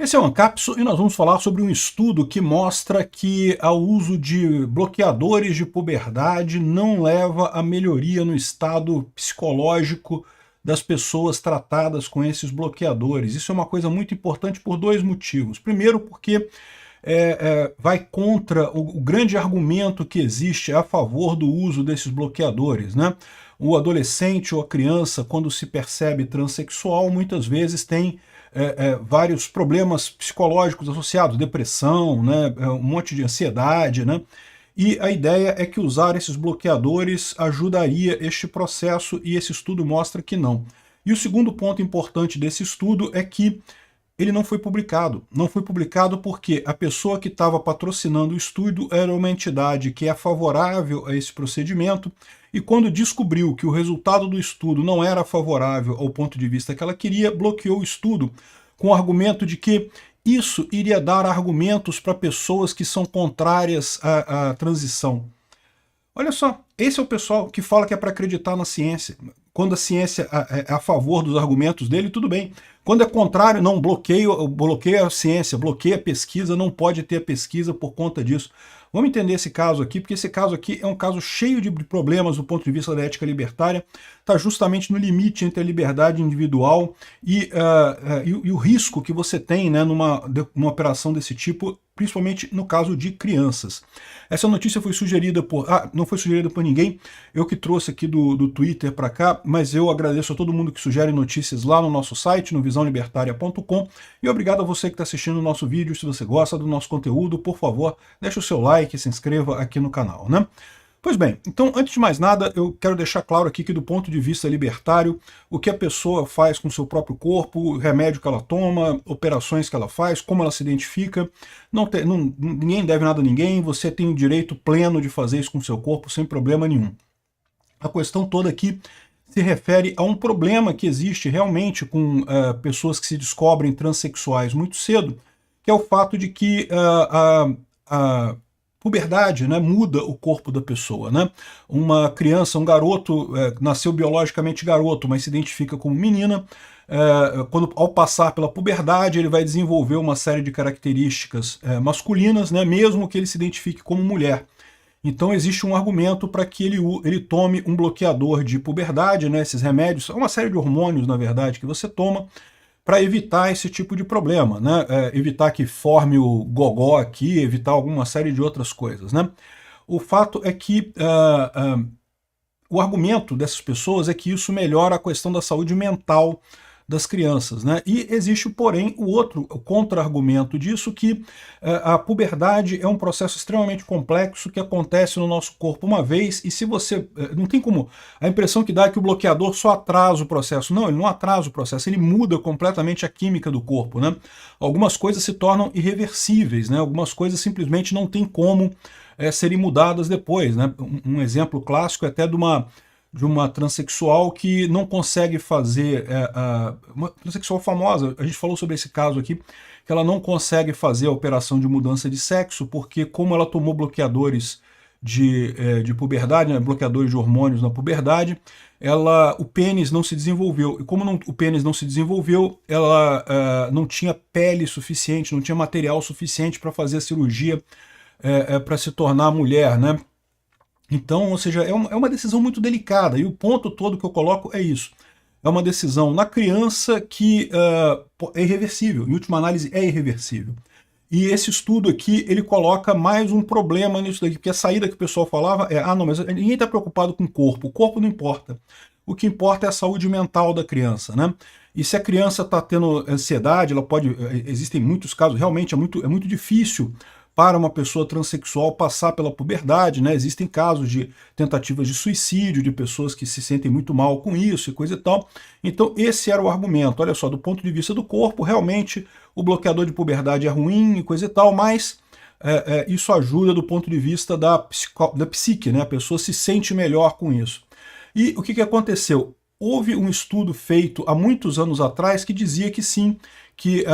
Esse é o Ancapso e nós vamos falar sobre um estudo que mostra que o uso de bloqueadores de puberdade não leva a melhoria no estado psicológico das pessoas tratadas com esses bloqueadores. Isso é uma coisa muito importante por dois motivos. Primeiro, porque vai contra o grande argumento que existe a favor do uso desses bloqueadores, né? O adolescente ou a criança, quando se percebe transexual, muitas vezes tem vários problemas psicológicos associados, depressão, né, um monte de ansiedade, né? E a ideia é que usar esses bloqueadores ajudaria este processo, e esse estudo mostra que não. E o segundo ponto importante desse estudo é que ele não foi publicado. Não foi publicado porque a pessoa que estava patrocinando o estudo era uma entidade que é favorável a esse procedimento, e quando descobriu que o resultado do estudo não era favorável ao ponto de vista que ela queria, bloqueou o estudo com o argumento de que isso iria dar argumentos para pessoas que são contrárias à transição. Olha só, esse é o pessoal que fala que é para acreditar na ciência. Quando a ciência é a favor dos argumentos dele, tudo bem. Quando é contrário, não, bloqueia a ciência, bloqueia a pesquisa, não pode ter a pesquisa por conta disso. Vamos entender esse caso aqui, porque esse caso aqui é um caso cheio de problemas do ponto de vista da ética libertária, está justamente no limite entre a liberdade individual e o risco que você tem, né, numa operação desse tipo, principalmente no caso de crianças. Essa notícia foi sugerida por... não foi sugerida por ninguém, eu que trouxe aqui do Twitter para cá, mas eu agradeço a todo mundo que sugere notícias lá no nosso site, no visãolibertaria.com, e obrigado a você que está assistindo o nosso vídeo. Se você gosta do nosso conteúdo, por favor, deixe o seu like e se inscreva aqui no canal, né? Pois bem, então, antes de mais nada, eu quero deixar claro aqui que, do ponto de vista libertário, o que a pessoa faz com o seu próprio corpo, o remédio que ela toma, operações que ela faz, como ela se identifica, ninguém deve nada a ninguém, você tem o direito pleno de fazer isso com o seu corpo sem problema nenhum. A questão toda aqui se refere a um problema que existe realmente com pessoas que se descobrem transexuais muito cedo, que é o fato de que a puberdade, né, muda o corpo da pessoa, né? Uma criança, um garoto, nasceu biologicamente garoto, mas se identifica como menina, ao passar pela puberdade, ele vai desenvolver uma série de características masculinas, né, mesmo que ele se identifique como mulher. Então existe um argumento para que ele tome um bloqueador de puberdade, né, esses remédios, é uma série de hormônios, na verdade, que você toma, para evitar esse tipo de problema, né? Evitar que forme o gogó aqui, evitar alguma série de outras coisas, né? O fato é que o argumento dessas pessoas é que isso melhora a questão da saúde mental das crianças, né? E existe, porém, o contra-argumento disso, que a puberdade é um processo extremamente complexo que acontece no nosso corpo uma vez, e se você... não tem como... A impressão que dá é que o bloqueador só atrasa o processo. Não, ele não atrasa o processo, ele muda completamente a química do corpo, né? Algumas coisas se tornam irreversíveis, né? Algumas coisas simplesmente não tem como serem mudadas depois, né? Um exemplo clássico é até de uma transexual que não consegue fazer, uma transexual famosa, a gente falou sobre esse caso aqui, que ela não consegue fazer a operação de mudança de sexo, porque como ela tomou bloqueadores de puberdade, né, bloqueadores de hormônios na puberdade, o pênis não se desenvolveu, e como o pênis não se desenvolveu, ela não tinha pele suficiente, não tinha material suficiente para fazer a cirurgia para se tornar mulher, né? Então, ou seja, é uma decisão muito delicada, e o ponto todo que eu coloco é isso. É uma decisão na criança que é irreversível, em última análise é irreversível. E esse estudo aqui, ele coloca mais um problema nisso daqui, porque a saída que o pessoal falava é, não, mas ninguém está preocupado com o corpo não importa. O que importa é a saúde mental da criança, né? E se a criança está tendo ansiedade, existem muitos casos, realmente é muito difícil para uma pessoa transexual passar pela puberdade, né? Existem casos de tentativas de suicídio, de pessoas que se sentem muito mal com isso e coisa e tal. Então esse era o argumento. Olha só, do ponto de vista do corpo, realmente o bloqueador de puberdade é ruim e coisa e tal, mas isso ajuda do ponto de vista da psique, né? A pessoa se sente melhor com isso. E o que aconteceu? Houve um estudo feito há muitos anos atrás que dizia que sim, que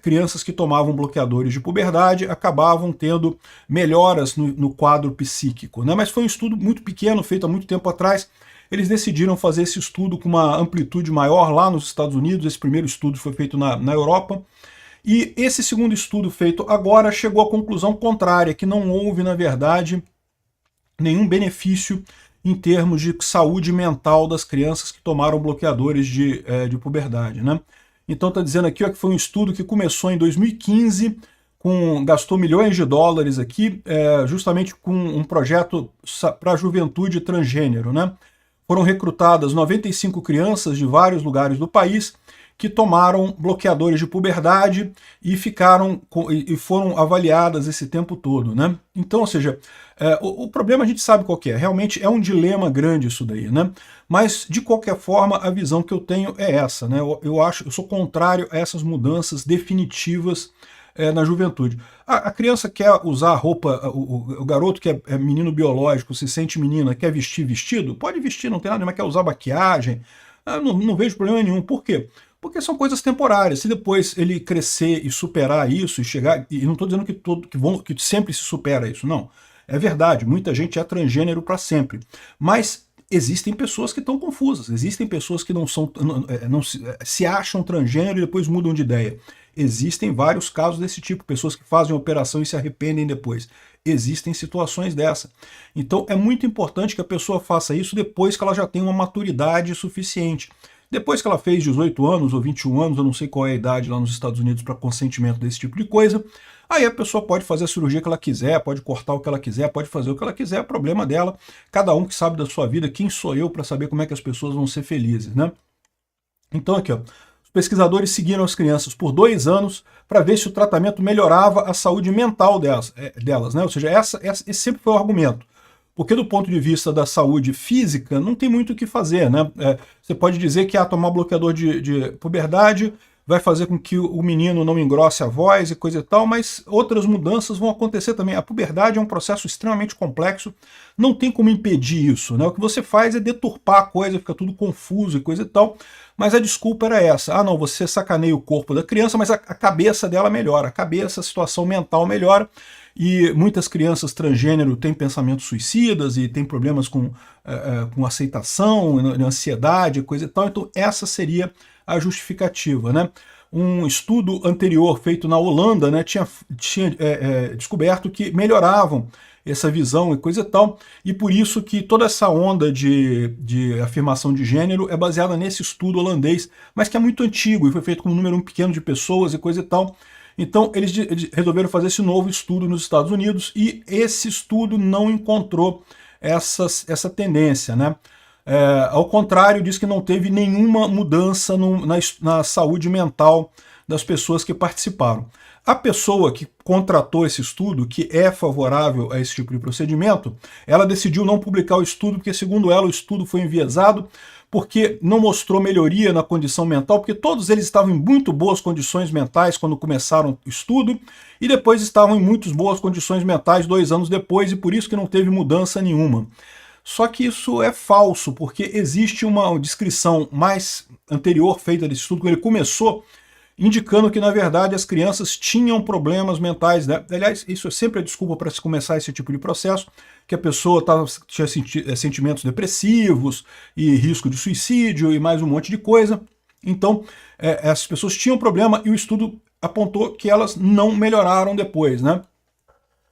crianças que tomavam bloqueadores de puberdade acabavam tendo melhoras no quadro psíquico, né? Mas foi um estudo muito pequeno, feito há muito tempo atrás. Eles decidiram fazer esse estudo com uma amplitude maior lá nos Estados Unidos. Esse primeiro estudo foi feito na Europa. E esse segundo estudo feito agora chegou à conclusão contrária, que não houve, na verdade, nenhum benefício em termos de saúde mental das crianças que tomaram bloqueadores de puberdade, né? Então está dizendo aqui, ó, que foi um estudo que começou em 2015, gastou milhões de dólares aqui, justamente com um projeto para a juventude transgênero, né? Foram recrutadas 95 crianças de vários lugares do país que tomaram bloqueadores de puberdade e foram avaliadas esse tempo todo, né? Então, ou seja, o problema a gente sabe qual que é. Realmente é um dilema grande isso daí, né? Mas, de qualquer forma, a visão que eu tenho é essa, né? Eu sou contrário a essas mudanças definitivas na juventude. A criança quer usar roupa, o garoto que é menino biológico, se sente menina, quer vestir vestido, pode vestir, não tem nada, mas quer usar maquiagem, não vejo problema nenhum. Por quê? Porque são coisas temporárias. Se depois ele crescer e superar isso, e chegar. E não estou dizendo que sempre se supera isso, não. É verdade, muita gente é transgênero para sempre. Mas existem pessoas que estão confusas, existem pessoas que não se acham transgênero e depois mudam de ideia. Existem vários casos desse tipo, pessoas que fazem a operação e se arrependem depois. Existem situações dessa. Então é muito importante que a pessoa faça isso depois que ela já tem uma maturidade suficiente. Depois que ela fez 18 anos ou 21 anos, eu não sei qual é a idade lá nos Estados Unidos para consentimento desse tipo de coisa, aí a pessoa pode fazer a cirurgia que ela quiser, pode cortar o que ela quiser, pode fazer o que ela quiser, é problema dela. Cada um que sabe da sua vida, quem sou eu para saber como é que as pessoas vão ser felizes, né? Então aqui, ó, os pesquisadores seguiram as crianças por 2 anos para ver se o tratamento melhorava a saúde mental delas, né? Ou seja, esse sempre foi o argumento. Porque do ponto de vista da saúde física, não tem muito o que fazer, né? Você pode dizer que tomar bloqueador de puberdade vai fazer com que o menino não engrosse a voz e coisa e tal, mas outras mudanças vão acontecer também. A puberdade é um processo extremamente complexo, não tem como impedir isso, né? O que você faz é deturpar a coisa, fica tudo confuso e coisa e tal, mas a desculpa era essa. Ah, não, você sacaneia o corpo da criança, mas a cabeça dela melhora, a cabeça, a situação mental melhora. E muitas crianças transgênero têm pensamentos suicidas e têm problemas com aceitação, ansiedade, coisa e tal. Então essa seria a justificativa, né? Um estudo anterior feito na Holanda, né, tinha descoberto que melhoravam essa visão e coisa e tal, e por isso que toda essa onda de afirmação de gênero é baseada nesse estudo holandês, mas que é muito antigo e foi feito com um número pequeno de pessoas e coisa e tal. Então eles resolveram fazer esse novo estudo nos Estados Unidos e esse estudo não encontrou essa tendência, né? Ao contrário, diz que não teve nenhuma mudança na saúde mental das pessoas que participaram. A pessoa que contratou esse estudo, que é favorável a esse tipo de procedimento, ela decidiu não publicar o estudo, porque segundo ela o estudo foi enviesado, porque não mostrou melhoria na condição mental, porque todos eles estavam em muito boas condições mentais quando começaram o estudo, e depois estavam em muito boas condições mentais 2 anos depois, e por isso que não teve mudança nenhuma. Só que isso é falso, porque existe uma descrição mais anterior feita desse estudo, quando ele começou, indicando que, na verdade, as crianças tinham problemas mentais, né? Aliás, isso é sempre a desculpa para se começar esse tipo de processo, que a pessoa tinha sentimentos depressivos e risco de suicídio e mais um monte de coisa. Então, essas pessoas tinham problema e o estudo apontou que elas não melhoraram depois, né?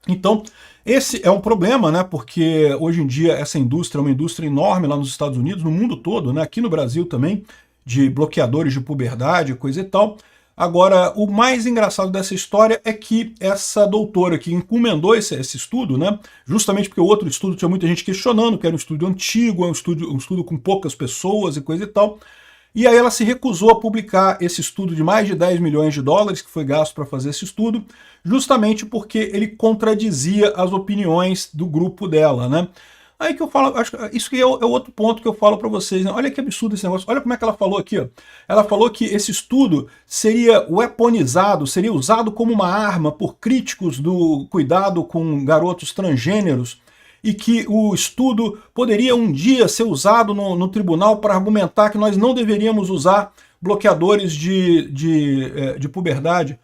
Então, esse é um problema, né? Porque hoje em dia essa indústria é uma indústria enorme lá nos Estados Unidos, no mundo todo, né? Aqui no Brasil também, de bloqueadores de puberdade, coisa e tal. Agora, o mais engraçado dessa história é que essa doutora que encomendou esse estudo, né, justamente porque o outro estudo tinha muita gente questionando, que era um estudo antigo, um estudo com poucas pessoas e coisa e tal, e aí ela se recusou a publicar esse estudo de mais de 10 milhões de dólares que foi gasto para fazer esse estudo, justamente porque ele contradizia as opiniões do grupo dela, né? Aí que eu falo, acho que isso que é o outro ponto que eu falo para vocês, né? Olha que absurdo esse negócio, olha como é que ela falou aqui, ó. Ela falou que esse estudo seria weaponizado, seria usado como uma arma por críticos do cuidado com garotos transgêneros e que o estudo poderia um dia ser usado no tribunal para argumentar que nós não deveríamos usar bloqueadores de puberdade.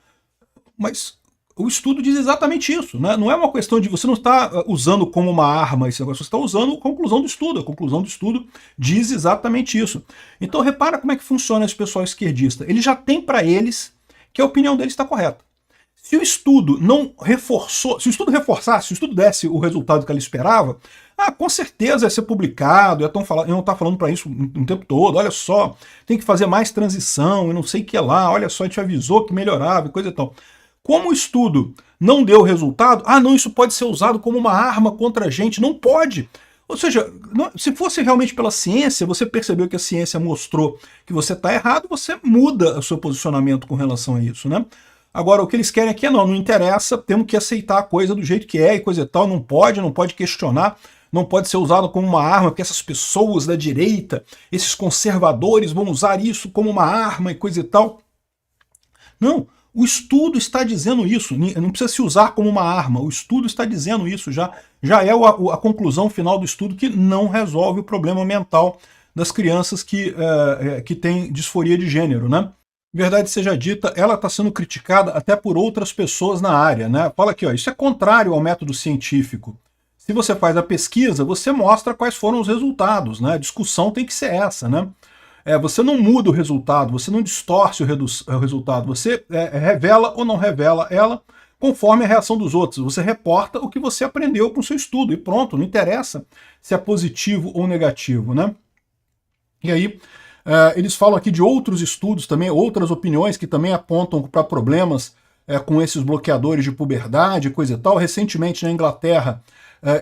Mas o estudo diz exatamente isso, né? Não é uma questão de você não está usando como uma arma esse negócio, você está usando a conclusão do estudo. A conclusão do estudo diz exatamente isso. Então repara como é que funciona esse pessoal esquerdista. Eles já têm para eles que a opinião dele está correta. Se o estudo não reforçou, se o estudo reforçasse, se o estudo desse o resultado que ela esperava, com certeza ia ser publicado, iam estar falando para isso o tempo todo, olha só, tem que fazer mais transição, e não sei o que lá, olha só, a gente avisou que melhorava e coisa e tal. Como o estudo não deu resultado, não, isso pode ser usado como uma arma contra a gente, não pode. Ou seja, se fosse realmente pela ciência, você percebeu que a ciência mostrou que você está errado, você muda o seu posicionamento com relação a isso, né? Agora, o que eles querem aqui é não interessa, temos que aceitar a coisa do jeito que é e coisa e tal, não pode questionar, não pode ser usado como uma arma, porque essas pessoas da direita, esses conservadores vão usar isso como uma arma e coisa e tal. Não, o estudo está dizendo isso, não precisa se usar como uma arma, o estudo está dizendo isso, já é a conclusão final do estudo que não resolve o problema mental das crianças que têm disforia de gênero, né? Verdade seja dita, ela está sendo criticada até por outras pessoas na área, né? Fala aqui, isso é contrário ao método científico. Se você faz a pesquisa, você mostra quais foram os resultados, né? A discussão tem que ser essa, né? Você não muda o resultado, você não distorce o resultado, você revela ou não revela ela conforme a reação dos outros. Você reporta o que você aprendeu com o seu estudo e pronto, não interessa se é positivo ou negativo, né? E aí, eles falam aqui de outros estudos também, outras opiniões que também apontam para problemas com esses bloqueadores de puberdade, coisa e tal. Recentemente, na Inglaterra,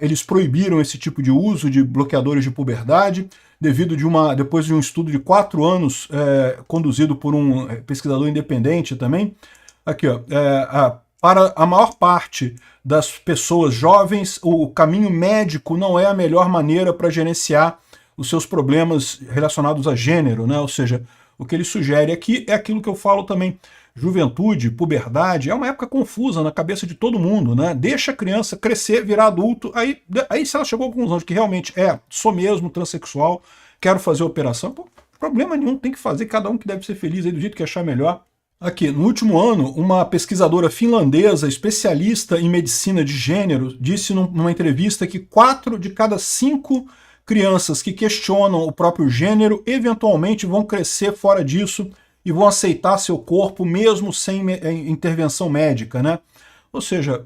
eles proibiram esse tipo de uso de bloqueadores de puberdade, depois de um estudo de 4 anos, conduzido por um pesquisador independente também. Aqui, ó, para a maior parte das pessoas jovens, o caminho médico não é a melhor maneira para gerenciar os seus problemas relacionados a gênero, né? Ou seja, o que ele sugere aqui é aquilo que eu falo também. Juventude, puberdade, é uma época confusa na cabeça de todo mundo, né? Deixa a criança crescer, virar adulto, aí se ela chegou à conclusão de que realmente sou mesmo transexual, quero fazer a operação, problema nenhum, tem que fazer, cada um que deve ser feliz aí do jeito que achar melhor. Aqui, no último ano, uma pesquisadora finlandesa, especialista em medicina de gênero, disse numa entrevista que 4 de cada 5 crianças que questionam o próprio gênero eventualmente vão crescer fora disso e vão aceitar seu corpo mesmo sem intervenção médica, né? Ou seja,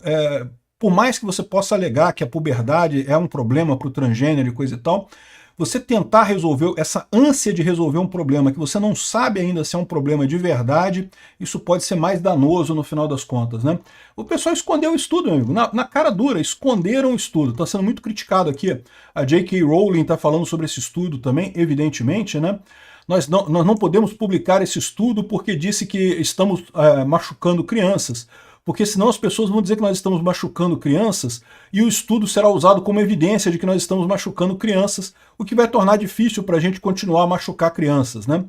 por mais que você possa alegar que a puberdade é um problema para o transgênero e coisa e tal, você tentar resolver, essa ânsia de resolver um problema que você não sabe ainda se é um problema de verdade, isso pode ser mais danoso no final das contas, né? O pessoal escondeu o estudo, meu amigo, na cara dura, esconderam o estudo, está sendo muito criticado aqui. A J.K. Rowling está falando sobre esse estudo também, evidentemente, né? Nós não podemos publicar esse estudo porque disse que estamos machucando crianças. Porque senão as pessoas vão dizer que nós estamos machucando crianças e o estudo será usado como evidência de que nós estamos machucando crianças, o que vai tornar difícil para a gente continuar a machucar crianças, né?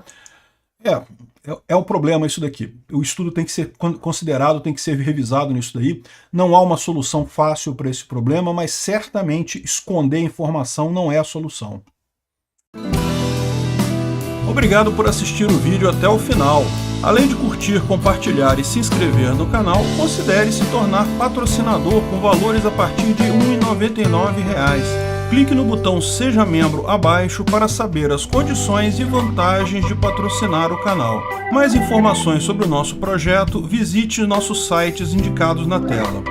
É um problema isso daqui. O estudo tem que ser considerado, tem que ser revisado nisso daí. Não há uma solução fácil para esse problema, mas certamente esconder informação não é a solução. Obrigado por assistir o vídeo até o final. Além de curtir, compartilhar e se inscrever no canal, considere se tornar patrocinador com valores a partir de R$ 1,99. Clique no botão Seja Membro abaixo para saber as condições e vantagens de patrocinar o canal. Mais informações sobre o nosso projeto, visite nossos sites indicados na tela.